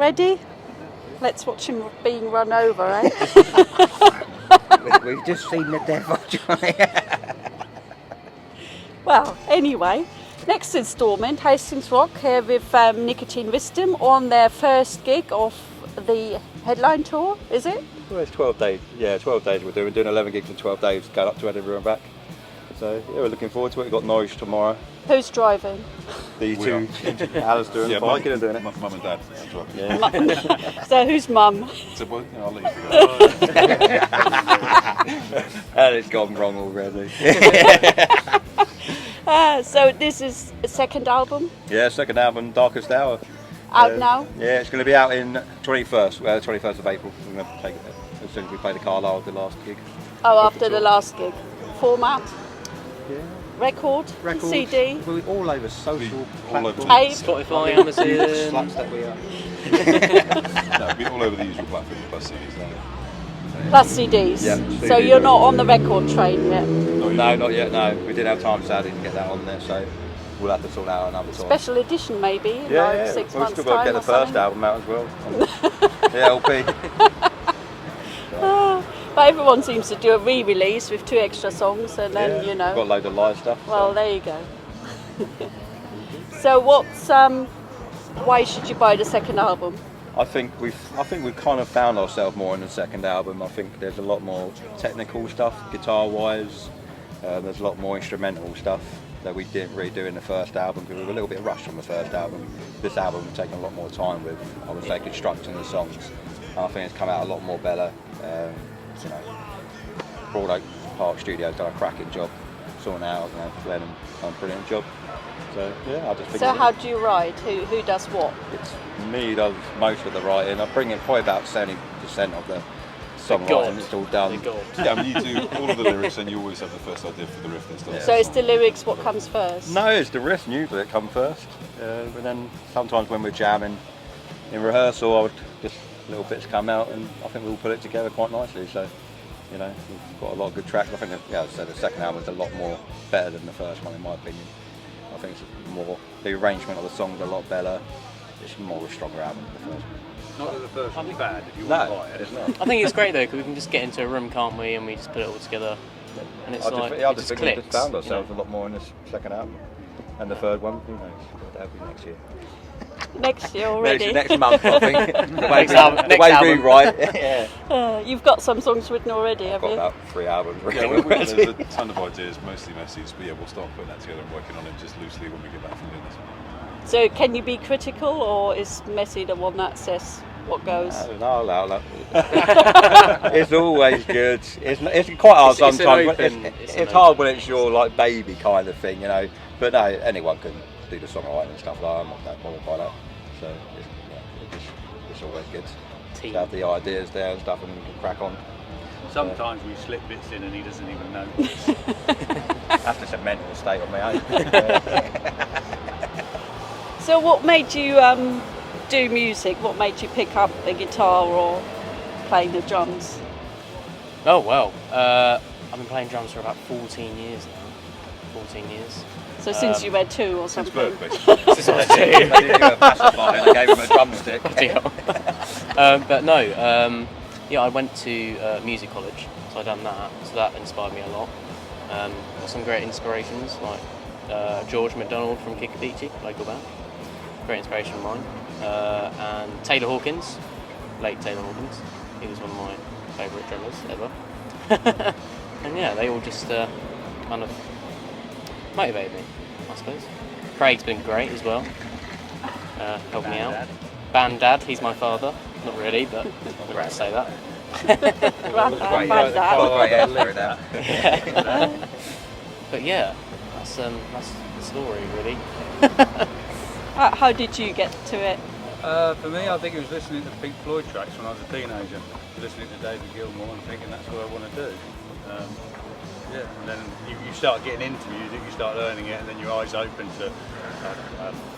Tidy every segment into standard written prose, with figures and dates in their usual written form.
Ready? Let's watch him being run over, eh? We've just seen the devil, Johnny. Well, anyway, next instalment, Hastings Rock, here with Nicotine Wisdom on their first gig of the headline tour, is it? Well, it's 12 days. Yeah, 12 days we're doing 11 gigs in 12 days, going up to Edinburgh and back. So yeah, we're looking forward to it. We've got Norwich tomorrow. Who's driving? The two, Alistair and Mike are doing it. Mum and Dad. Yeah. So who's mum? So, well, I'll leave you. And it's gone wrong already. So this is a second album, Yeah, second album, Darkest Hour. out now? Yeah, it's going to be out in 21st of April. We're going to take it as soon as we play the Carlisle, the last gig. Oh, after the last gig. Format? Yeah. Record? CD? We're all over social All over platforms. Tape? Spotify, Amazon. Sluts that we are. No, it'll be all over the usual platforms plus CDs now. Plus CDs? Yeah, So CD. you're not on the record train yet? No, not yet, no. We didn't have time sadly to get that on there, so we'll have to sort out another time. Special edition maybe, in Yeah, like yeah. 6 We've months' still got to time get the or first something. album out as well. The LP. But everyone seems to do a re-release with 2 extra songs and then, Yeah, you know. Got a load of live stuff. Well, so. there you go. So what's why should you buy the second album? I think we've kind of found ourselves more in the second album. I think there's a lot more technical stuff, guitar-wise. There's a lot more instrumental stuff that we didn't really do in the first album because we were a little bit rushed on the first album. This album we've taken a lot more time with, I would say, constructing the songs. And I think it's come out a lot more better. You know, Broad Oak Park Studio's done a cracking job sorting out. You know, Glenn and done a brilliant job. So yeah, I just think. So how do you write? Who does what? It's me does most of the writing. I bring in probably about 70% of the God. songwriting. It's all done. Yeah, I mean, you do all of the lyrics and you always have the first idea for the riff and stuff. So it's the lyrics what comes first? No, it's the riff usually that come first. But then sometimes when we're jamming in rehearsal, I would just little bits come out, and I think we'll put it together quite nicely. So, you know, we've got a lot of good tracks. I think, yeah, so the second album is a lot more better than the first one, in my opinion. I think it's more the arrangement of the songs are a lot better. It's more of a stronger album than the first one. Not that the first one's bad if you want to buy it. it's not. I think it's great though because we can just get into a room, can't we, and we just put it all together, and it's I like just it think just we clicks. just found ourselves you a know. lot more in this second album. And the third one, who knows? That'll be next year. Next year already. Next month, I think. The way, Next album- the next way we album. write. Yeah. You've got some songs written already, I've have got you? about 3 albums Yeah, written. there's a ton of ideas, mostly messages, but yeah, we'll start putting that together and working on it just loosely when we get back from doing this one. So can you be critical, or is Messi the one that says what goes? No, it's always good. It's quite hard It's an sometimes. but open- it's an hard open- when it's your like baby kind of thing, you know. But no, anyone can do the songwriting and stuff like that. I'm not that bothered by that. So it's always good to have the ideas there and stuff, and we can crack on. Sometimes we slip bits in and he doesn't even know. That's just a mental state on my own. So what made you do music? What made you pick up the guitar or play the drums? Oh well, I've been playing drums for about 14 years now. 14 years. So since you were 2 or Since something? birth, basically. Since I was They didn't do a pacifier, they gave him a drumstick. But no, yeah, I went to music college, so I done that. So that inspired me a lot. Got some great inspirations like George McDonald from Kikabichi, local band, great inspiration of mine, and Taylor Hawkins, late Taylor Hawkins. He was one of my favourite drummers ever. And yeah, they all just kind of motivated me, I suppose. Craig's been great as well, helped me out. Band Dad, he's my father. Not really, but I'm allowed to say that. But yeah, that's the story really. How did you get to it? For me, I think it was listening to Pink Floyd tracks when I was a teenager, listening to David Gilmour and thinking that's what I want to do. Yeah, and then you start getting into music, you start learning it, and then your eyes open to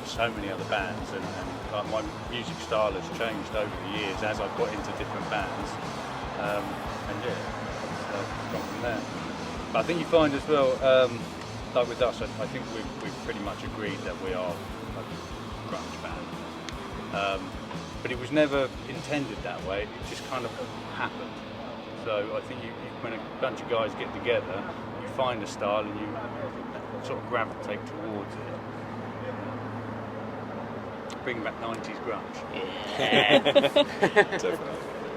so many other bands, and like my music style has changed over the years as I've got into different bands, and yeah, it's gone from there. But I think you find as well, like with us, I think we've pretty much agreed that we are a grunge band. But it was never intended that way. It just kind of happened. So I think when a bunch of guys get together, you find a style and you sort of gravitate towards it. Bring back 90s grunge. Definitely.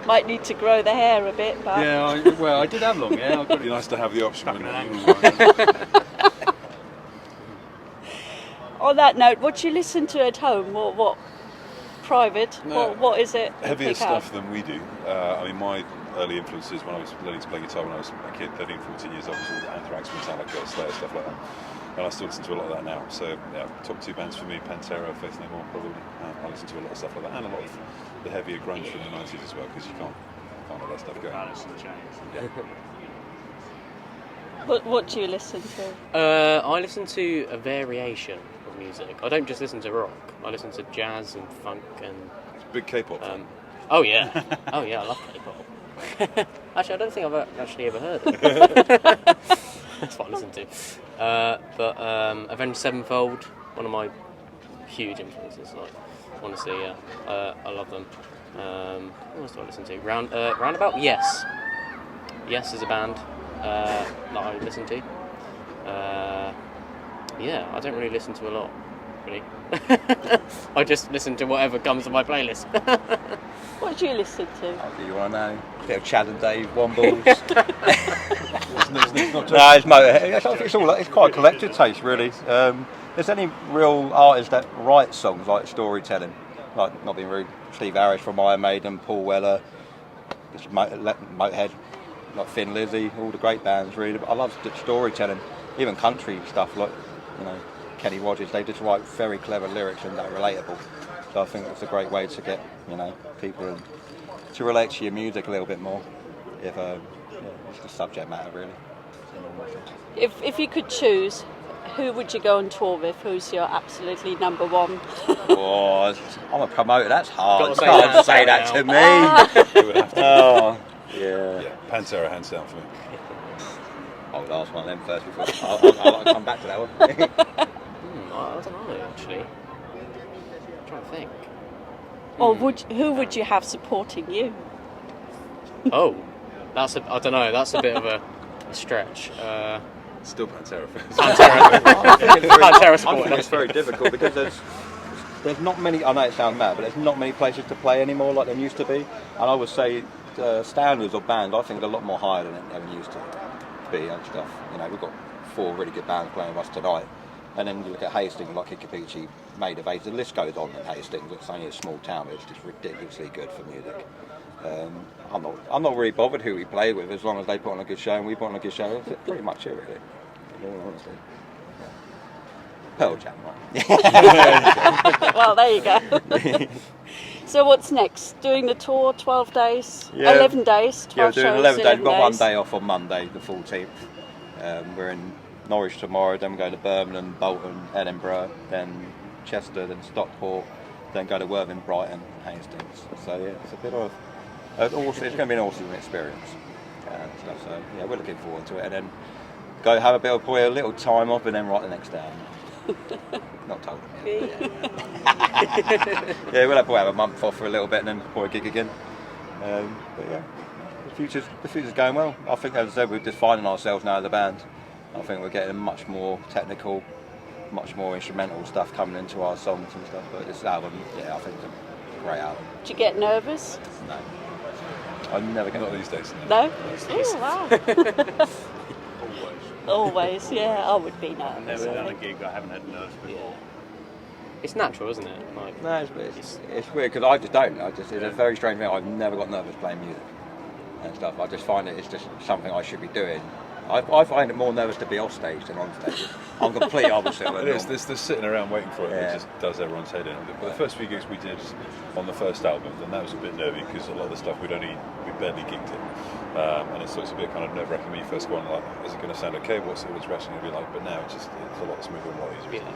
Might need to grow the hair a bit, but Yeah, I did have long hair. I got It'd be it nice to have the option. stuck in an wouldn't it? angle. on that note, what do you listen to at home? What private? No. What is it? you Heavier pick out? stuff than we do. I mean, my early influences when I was learning to play guitar when I was a kid, 13, 14 years old, was all Anthrax, Metallica, Slayer, stuff like that. And I still listen to a lot of that now. So, yeah, top two bands for me, Pantera, Faith No More, probably. I listen to a lot of stuff like that, and a lot of the heavier grunge from the 90s as well, because you can't let that stuff go. Balance and change. What do you listen to? I listen to a variation of music. I don't just listen to rock. I listen to jazz and funk and. Big K-pop fan. Oh yeah, oh yeah, I love K-pop. Actually, I don't think I've actually ever heard it. That's what I listen to. But Avenged Sevenfold, one of my huge influences. Like, honestly, yeah, I love them. What else do I listen to? Roundabout, Yes. Yes is a band that I listen to. Yeah, I don't really listen to a lot, really. I just listen to whatever comes on my playlist. What do you listen to? Oh, do you want to know? A bit of Chad and Dave, Wombles. It's not just No, it's Motorhead. It's quite a collective taste, really. There's any real artists that write songs like storytelling, like, not being rude, Steve Harris from Iron Maiden, Paul Weller, Motorhead, like Thin Lizzy, all the great bands, really. But I love storytelling, even country stuff like, Kenny Rogers. They just write very clever lyrics and they're relatable. So I think it's a great way to get, people to relate to your music a little bit more. If it's the subject matter, really. If you could choose, who would you go on tour with? Who's your absolutely number one? Oh, I'm a promoter. That's hard. You Gotta can't say say that that to now. me. it would have to. Oh, yeah. Yeah, Pantera hands down for me. I'll ask one of them first before I'll come back to that one. I don't know, actually. I'm trying to think. Or who would you have supporting you? Oh, I don't know, that's a bit of a stretch. Still Pantera fans. Pantera I supporting think us. it's very difficult because there's not many. I know it sounds mad, but there's not many places to play anymore like there used to be. And I would say standards of bands, I think, are a lot more higher than it ever used to be and stuff. We've got 4 really good bands playing with us tonight. And then you look at Hastings, like Ikapuchi, Made of Ace. The list goes on in Hastings. It's only a small town, but it's just ridiculously good for music. I'm not really bothered who we play with, as long as they put on a good show and we put on a good show. That's pretty much it, really. In all honesty. Pearl Jam, right? Well, there you go. So what's next? Doing the tour, 12 days? Yeah. 11 days? 12 Yeah, we're doing shows, 11 days. We've got 1 days. day off on Monday, the 14th. We're in Norwich tomorrow, then we go to Birmingham, Bolton, Edinburgh, then Chester, then Stockport, then go to Worthing, Brighton, Hastings. So yeah, it's a bit of it's going to be an awesome experience. So yeah, we're looking forward to it, and then go have a bit of probably a little time off, and then write the next day. Not told them yet. Yeah, we'll probably have a month off for a little bit, and then probably gig again. But yeah, the future's going well. I think, as I said, we're just finding ourselves now as a band. I think we're getting much more technical, much more instrumental stuff coming into our songs and stuff. But this album, yeah, I think it's a great album. Do you get nervous? No, I'm never going Not to. these days. No? Oh, wow. Always, yeah, I would be nervous. I've never done a gig I haven't had nerves before. It's natural, isn't it? Like, No, it's weird because I just don't. It's a very strange thing. I've never got nervous playing music and stuff. I just find it's just something I should be doing. I find it more nervous to be off stage than on stage. I'm completely opposite of It is. normal. There's sitting around waiting for it. Yeah. It just does everyone's head in. But the first few gigs we did on the first album, then that was a bit nervy because a lot of the stuff we barely gigged it, and it's a bit kind of nerve-wracking when you first go on. Like, is it going to sound okay? What's the reaction going to be like? But now it's a lot smoother and a lot easier. yeah.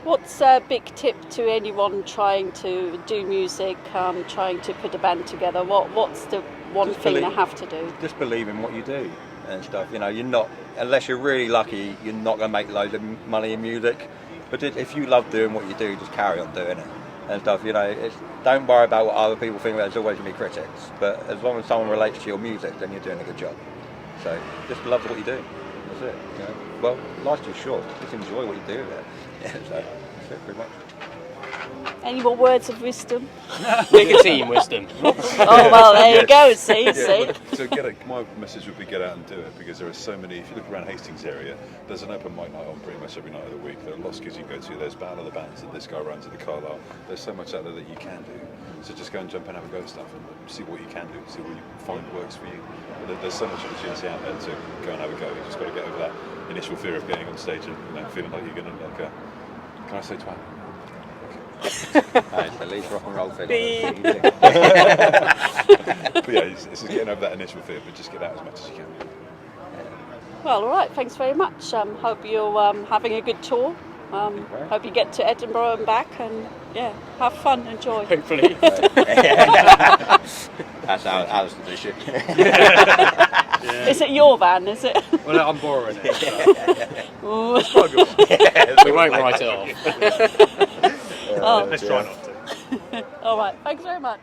What's a big tip to anyone trying to do music, trying to put a band together? What's the one Just thing they believe- have to do? Just believe in what you do and stuff. You're not, unless you're really lucky, you're not going to make loads of money in music. But if you love doing what you do, just carry on doing it. and stuff. You know, don't worry about what other people think. There's always going to be critics, but as long as someone relates to your music, then you're doing a good job. So just love what you do. That's it. You know? Well, life's too short. Just enjoy what you do with it. Yeah, so that's it, pretty much. Any more words of wisdom? Nicotine Wisdom. Oh well, there you go. See. So my message would be get out and do it, because there are so many. If you look around Hastings area, there's an open mic night on pretty much every night of the week. There are lots of gigs you can go to. There's Battle of the Bands that this guy runs at the Carlisle. There's so much out there that you can do. So just go and jump and have a go at stuff and see what you can do, see what you find works for you. But there's so much opportunity out there to go and have a go. You just got to get over that initial fear of getting on stage and feeling like you're going to can I say twat? It's the least rock and roll thing. But yeah, it's just getting over that initial fear, but just get out as much as you can. Well, all right. Thanks very much. Hope you're having a good tour. Hope you get to Edinburgh and back, and yeah, have fun, enjoy. Hopefully. That's Alison's issue. Is it your van? Is it? Well, I'm borrowing it. Ooh. We won't write it off. Oh. Let's try not to. All right. Thanks very much.